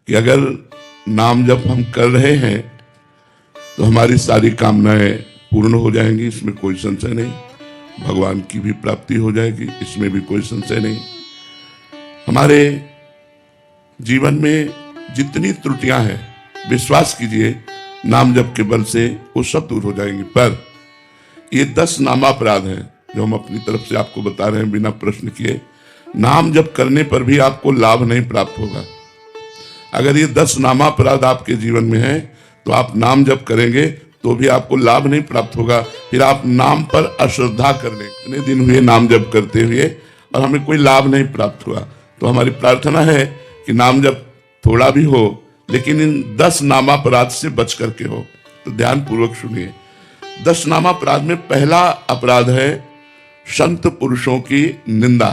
कि अगर नाम जप हम कर रहे हैं तो हमारी सारी कामनाएं पूर्ण हो जाएंगी, इसमें कोई संशय नहीं। भगवान की भी प्राप्ति हो जाएगी, इसमें भी कोई संशय नहीं। हमारे जीवन में जितनी त्रुटियां हैं, विश्वास कीजिए नाम जप के बल से वो सब दूर हो जाएंगी। पर ये 10 नामापराध हैं जो हम अपनी तरफ से आपको बता रहे हैं बिना प्रश्न किए। नाम जप करने पर भी आपको लाभ नहीं प्राप्त होगा। अगर ये 10 नामापराध आपके जीवन में है तो आप नाम जप करेंगे तो भी आपको लाभ नहीं प्राप्त होगा। फिर आप नाम पर अश्रद्धा कर लेंगे। इतने दिन हुए नाम जप करते हुए और हमें कोई लाभ नहीं प्राप्त हुआ। तो हमारी प्रार्थना है कि नाम जप थोड़ा भी हो लेकिन इन 10 नामापराध से बच करके हो। तो ध्यान पूर्वक सुनिए। 10 नामापराध में पहला अपराध है संत पुरुषों की निंदा।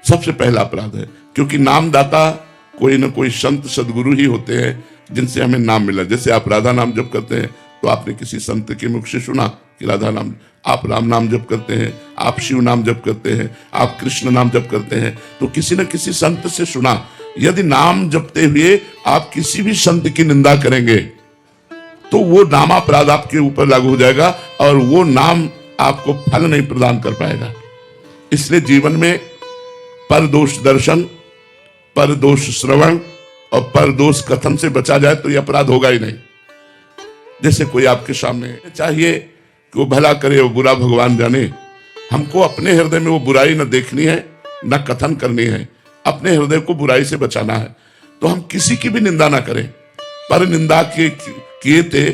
सबसे पहला अपराध है, क्योंकि नामदाता कोई ना कोई संत सदगुरु ही होते हैं जिनसे हमें नाम मिला। जैसे आप राधा नाम जप करते हैं तो आपने किसी संत के मुख से सुना कि राधा नाम, आप राम नाम जप करते हैं, आप शिव नाम जप करते हैं, आप कृष्ण नाम जप करते हैं, तो किसी न किसी संत से सुना। यदि नाम जपते हुए आप किसी भी संत की निंदा करेंगे तो वो नामापराध आपके ऊपर लागू हो जाएगा और वो नाम आपको फल नहीं प्रदान कर पाएगा। इसलिए जीवन में परदोष दर्शन, परदोष श्रवण और परदोष कथन से बचा जाए तो ये अपराध होगा ही नहीं। जैसे कोई आपके सामने चाहिए कि वो भला करे वो बुरा भगवान जाने, हमको अपने हृदय में वो बुराई न देखनी है न कथन करनी है, अपने हृदय को बुराई से बचाना है। तो हम किसी की भी निंदा ना करें। पर निंदा किए थे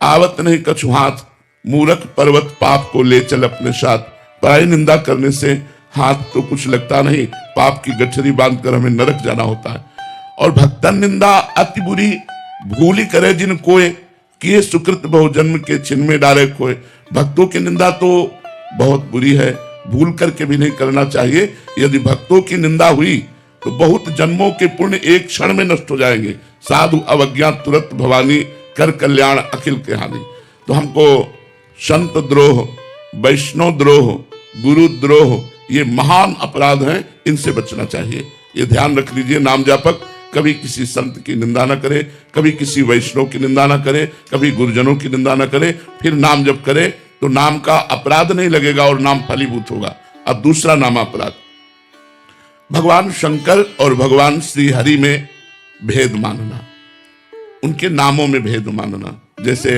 आवत नहीं कछु हाथ, मूर्ख पर्वत पाप को ले चल अपने साथ। पराई निंदा करने से हाथ तो कुछ लगता नहीं, पाप की गठरी बांधकर हमें नरक जाना होता है। और भक्तन निंदा अति बुरी, भूल ही करे जिन कोय, किए सुकृत बहुजन्म के छिन में डाले खोए। भक्तों की निंदा तो बहुत बुरी है, भूल करके भी नहीं करना चाहिए। यदि भक्तों की निंदा हुई तो बहुत जन्मों के पुण्य एक क्षण में नष्ट हो जाएंगे। साधु अवज्ञा तुरंत भवानी, कर कल्याण अखिल के हानि। तो हमको संत द्रोह, वैष्णव द्रोह, गुरु द्रोह ये महान अपराध हैं, इनसे बचना चाहिए। ये ध्यान रख लीजिए। नाम जापक कभी किसी संत की निंदा ना करे, कभी किसी वैष्णव की निंदा ना करे, कभी गुरुजनों की निंदा ना करे। फिर नाम जप करे तो नाम का अपराध नहीं लगेगा और नाम फलीभूत होगा। अब दूसरा नाम अपराध, भगवान शंकर और भगवान श्री हरि में भेद मानना, उनके नामों में भेद मानना। जैसे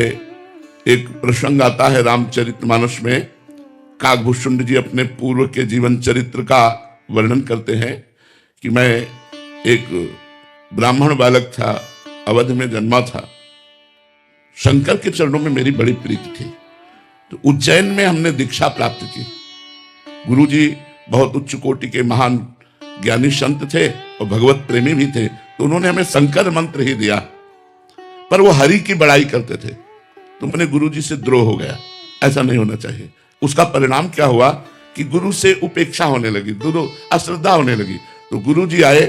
एक प्रसंग आता है रामचरितमानस में, काकभूषुंड जी अपने पूर्व के जीवन चरित्र का वर्णन करते हैं कि मैं एक ब्राह्मण बालक था, अवध में जन्मा था। शंकर के चरणों में मेरी बड़ी प्रीति थी, तो उज्जैन में हमने दीक्षा प्राप्त की। गुरुजी बहुत उच्च कोटि के महान ज्ञानी संत थे और भगवत प्रेमी भी थे, तो उन्होंने हमें शंकर मंत्र ही दिया, पर वो हरि की बड़ाई करते थे। तो मैंने गुरुजी से द्रोह हो गया। ऐसा नहीं होना चाहिए। उसका परिणाम क्या हुआ कि गुरु से उपेक्षा होने लगी, अश्रद्धा होने लगी। तो गुरुजी आए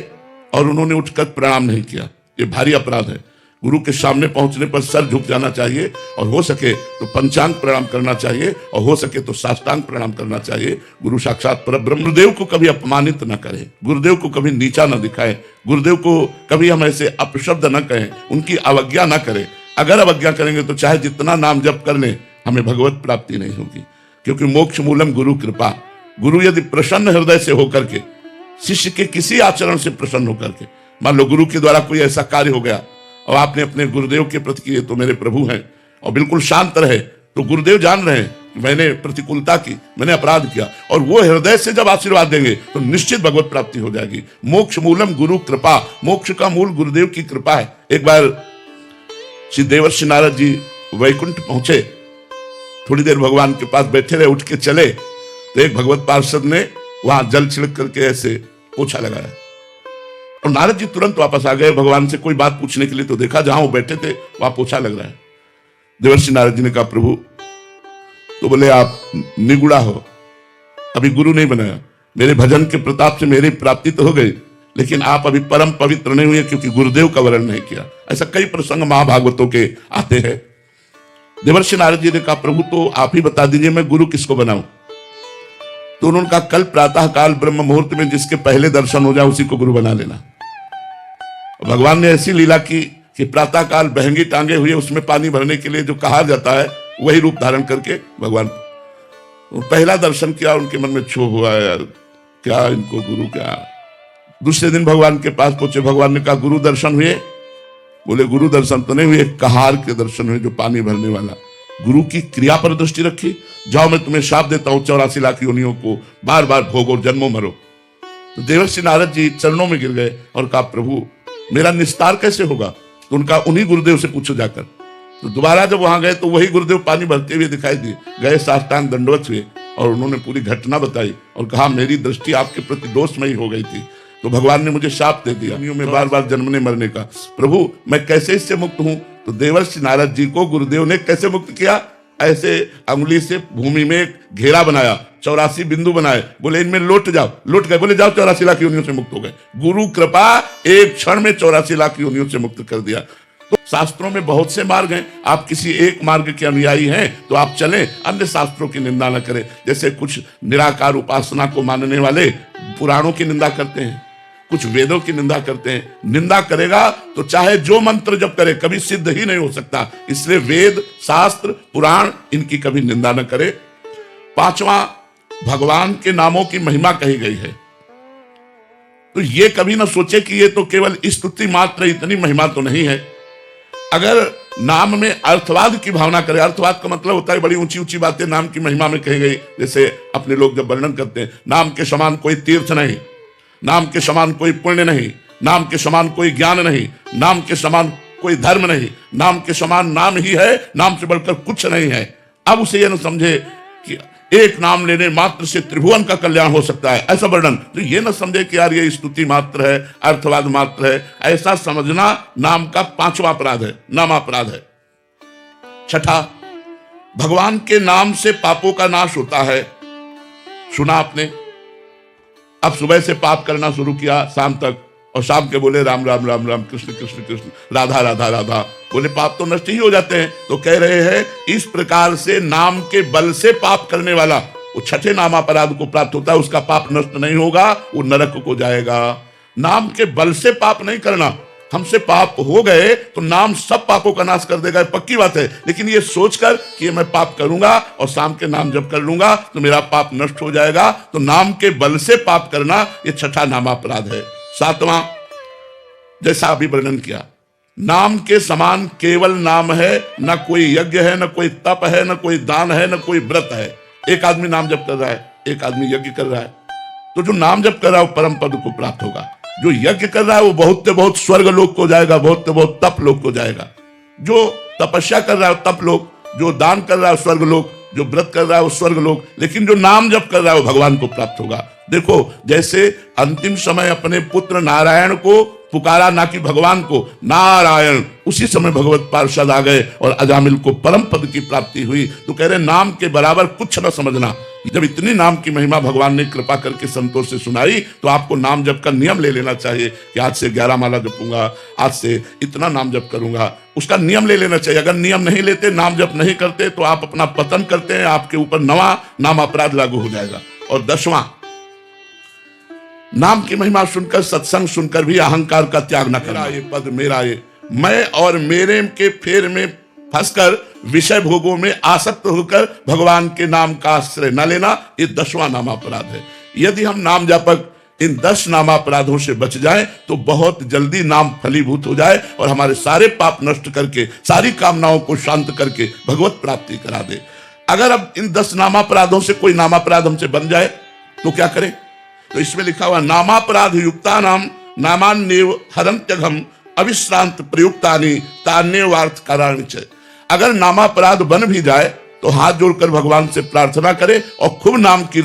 और उन्होंने उठकर प्रणाम नहीं किया। ये भारी अपराध है। गुरु के सामने पहुंचने पर सर झुक जाना चाहिए और हो सके तो पंचांग प्रणाम करना चाहिए और हो सके तो साष्टांग प्रणाम करना चाहिए। गुरु साक्षात परब्रह्म। गुरुदेव को कभी अपमानित न करें, गुरुदेव को कभी नीचा न दिखाएं, गुरुदेव को कभी हम ऐसे अपशब्द न कहें, उनकी अवज्ञा न करें। अगर अवज्ञा करेंगे तो चाहे जितना नाम जप कर लें, हमें भगवत प्राप्ति नहीं होगी। क्योंकि मोक्ष मूलम गुरु कृपा। गुरु यदि प्रसन्न हृदय से होकर के, शिष्य के किसी आचरण से प्रसन्न होकर के, मान लो गुरु के द्वारा कोई ऐसा कार्य हो गया और आपने अपने गुरुदेव के प्रति किए तो मेरे प्रभु हैं, और बिल्कुल शांत रहे, तो गुरुदेव जान रहे हैं कि मैंने प्रतिकूलता की, मैंने अपराध किया, और वो हृदय से जब आशीर्वाद देंगे तो निश्चित भगवत प्राप्ति हो जाएगी। मोक्ष मूलम गुरु कृपा। मोक्ष का मूल गुरुदेव की कृपा है। एक बार श्री देवर्षि नारद जी वैकुंठ पहुंचे, थोड़ी देर भगवान के पास बैठे रहे, उठ के चले तो एक भगवत पार्षद ने वहां जल छिड़क करके ऐसे पोछा लगाया और नारद जी तुरंत वापस आ गए भगवान से कोई बात पूछने के लिए। तो देखा जहां वो बैठे थे वहां पोछा लग रहा है। देवर्षि नारद जी ने कहा प्रभु, तो बोले आप निगुड़ा हो, अभी गुरु नहीं बनाया, मेरे भजन के प्रताप से मेरी प्राप्ति तो हो गई, लेकिन आप अभी परम पवित्र नहीं हुए क्योंकि गुरुदेव का वर्ण नहीं किया। ऐसा कई प्रसंग महाभागवतों के आते हैं। देवर्षि नारद जी ने कहा प्रभु तो आप ही बता दीजिए मैं गुरु किसको बनाऊं। तो उन्होंने कहा कल प्रातः काल ब्रह्म मुहूर्त में जिसके पहले दर्शन हो जाए उसी को गुरु बना लेना। भगवान ने ऐसी लीला की कि प्रातःकाल बहंगी टांगे हुए उसमें पानी भरने के लिए जो कहा जाता है वही रूप धारण करके भगवान पहला दर्शन किया। उनके मन में क्षोभ हुआ, यार क्या इनको गुरु क्या। दूसरे दिन भगवान के पास पहुंचे, भगवान ने कहा गुरु दर्शन हुए? बोले गुरु दर्शन तो नहीं हुए, कहार के दर्शन हुए जो पानी भरने वाला। गुरु की क्रिया पर दृष्टि रखी। जाओ मैं तुम्हें शाप देता हूं 84 लाख योनियों को बार बार भोगो, जन्मों मरो। तो देवर्षि नारद जी चरणों में गिर गए और कहा प्रभु मेरा निस्तार कैसे होगा? तो उनका उन्हीं गुरुदेव से पूछो जाकर। तो दोबारा जब वहां गए तो वही गुरुदेव पानी भरते हुए दिखाई दिए। गए, साष्टांग दंडवत हुए और उन्होंने पूरी घटना बताई और कहा मेरी दृष्टि आपके प्रति दोषमयी हो गई थी, तो भगवान ने मुझे शाप दे दिया में बार बार जन्मने मरने का। प्रभु मैं कैसे इससे मुक्त हूं? तो देवर्षि नारद जी को गुरुदेव ने कैसे मुक्त किया? ऐसे अंगुली से भूमि में एक घेरा बनाया, 84 बिंदु बनाए, बोले इनमें लौट जाओ। लौट गए, बोले जाओ 84 लाख योनियों से मुक्त हो गए। गुरु कृपा एक क्षण में 84 लाख योनियों से मुक्त कर दिया। तो शास्त्रों में बहुत से मार्ग हैं, आप किसी एक मार्ग के अनुयायी हैं तो आप चलें, अन्य शास्त्रों की निंदा न करें। जैसे कुछ निराकार उपासना को मानने वाले पुराणों की निंदा करते हैं, कुछ वेदों की निंदा करते हैं। निंदा करेगा तो चाहे जो मंत्र जप करे कभी सिद्ध ही नहीं हो सकता। इसलिए वेद, शास्त्र, पुराण इनकी कभी निंदा न करे। पांचवा, भगवान के नामों की महिमा कही गई है, तो ये कभी ना सोचे कि ये तो केवल स्तुति मात्र, इतनी महिमा तो नहीं है। अगर नाम में अर्थवाद की भावना करे, अर्थवाद का मतलब होता है बड़ी ऊंची ऊंची बातें नाम की महिमा में कही गई। जैसे अपने लोग जब वर्णन करते हैं, नाम के समान कोई तीर्थ नहीं, नाम के समान कोई पुण्य नहीं, नाम के समान कोई ज्ञान नहीं, नाम के समान कोई धर्म नहीं, नाम के समान नाम ही है, नाम से बढ़कर कुछ नहीं है। अब उसे यह न समझे कि एक नाम लेने मात्र से त्रिभुवन का कल्याण हो सकता है, ऐसा वर्णन। तो ये न समझे कि यार ये स्तुति मात्र है, अर्थवाद मात्र है, ऐसा समझना नाम का पांचवा अपराध है, नामापराध है। छठा, भगवान के नाम से पापों का नाश होता है। सुना आपने? अब सुबह से पाप करना शुरू किया शाम तक, और शाम के बोले राम राम राम राम, कृष्ण कृष्ण कृष्ण, राधा राधा राधा, बोले पाप तो नष्ट ही हो जाते हैं। तो कह रहे हैं इस प्रकार से नाम के बल से पाप करने वाला वो छठे नामापराध को प्राप्त होता है, उसका पाप नष्ट नहीं होगा, वो नरक को जाएगा। नाम के बल से पाप नहीं करना। हमसे पाप हो गए तो नाम सब पापों का नाश कर देगा, पक्की बात है। लेकिन ये सोचकर कि ये मैं पाप करूंगा और शाम के नाम जप कर लूंगा तो मेरा पाप नष्ट हो जाएगा, तो नाम के बल से पाप करना ये छठा नामापराध है। सातवां, जैसा अभी वर्णन किया, नाम के समान केवल नाम है, न कोई यज्ञ है, न कोई तप है, न कोई दान है, न कोई व्रत है। एक आदमी नाम जप कर रहा है, एक आदमी यज्ञ कर रहा है, तो जो नाम जप कर रहा है वो परम पद को प्राप्त होगा। जो यज्ञ कर रहा है वो बहुत से बहुत स्वर्ग लोक को जाएगा, बहुत से बहुत तप लोक को जाएगा। जो तपस्या कर रहा है तप लोक, जो दान कर रहा है स्वर्ग लोक, जो व्रत कर रहा है वो स्वर्ग लोक, लेकिन जो नाम जप कर रहा है वो भगवान को प्राप्त होगा। देखो जैसे अंतिम समय अपने पुत्र नारायण को पुकारा, ना कि भगवान को, नारायण, उसी समय भगवत पार्षद आ गए और अजामिल को परम पद की प्राप्ति हुई। तो कह रहे नाम के बराबर कुछ न समझना। जब इतनी नाम की महिमा भगवान ने कृपा करके संतों से सुनाई तो आपको नाम जप का नियम ले लेना चाहिए कि आज से 11 माला जपूंगा, आज से इतना नाम जप करूंगा, उसका नियम ले लेना चाहिए। अगर नियम नहीं लेते, नाम जप नहीं करते, तो आप अपना पतन करते हैं, आपके ऊपर नवा नाम अपराध लागू हो जाएगा। और 10वां, नाम की महिमा सुनकर, सत्संग सुनकर भी अहंकार का त्याग न करना। ये पद मेरा, ये मैं और मेरे के फेर में फंसकर विषय भोगों में आसक्त होकर भगवान के नाम का आश्रय न लेना, ये 10वां नामापराध है। यदि हम नाम जापक इन 10 नामापराधों से बच जाएं तो बहुत जल्दी नाम फलीभूत हो जाए और हमारे सारे पाप नष्ट करके, सारी कामनाओं को शांत करके भगवत प्राप्ति करा दे। अगर अब इन 10 नामापराधों से कोई नामापराध हमसे बन जाए तो क्या करें? तो इसमें लिखा हुआ, नामापराध युक्ता नाम नामान्येव हरन्त्यघम अविश्रांत प्रयुक्तानि तान्यवार्थ काराणि च। अगर नामापराध बन भी जाए तो हाथ जोड़कर भगवान से प्रार्थना करें और खूब नाम कीर्तन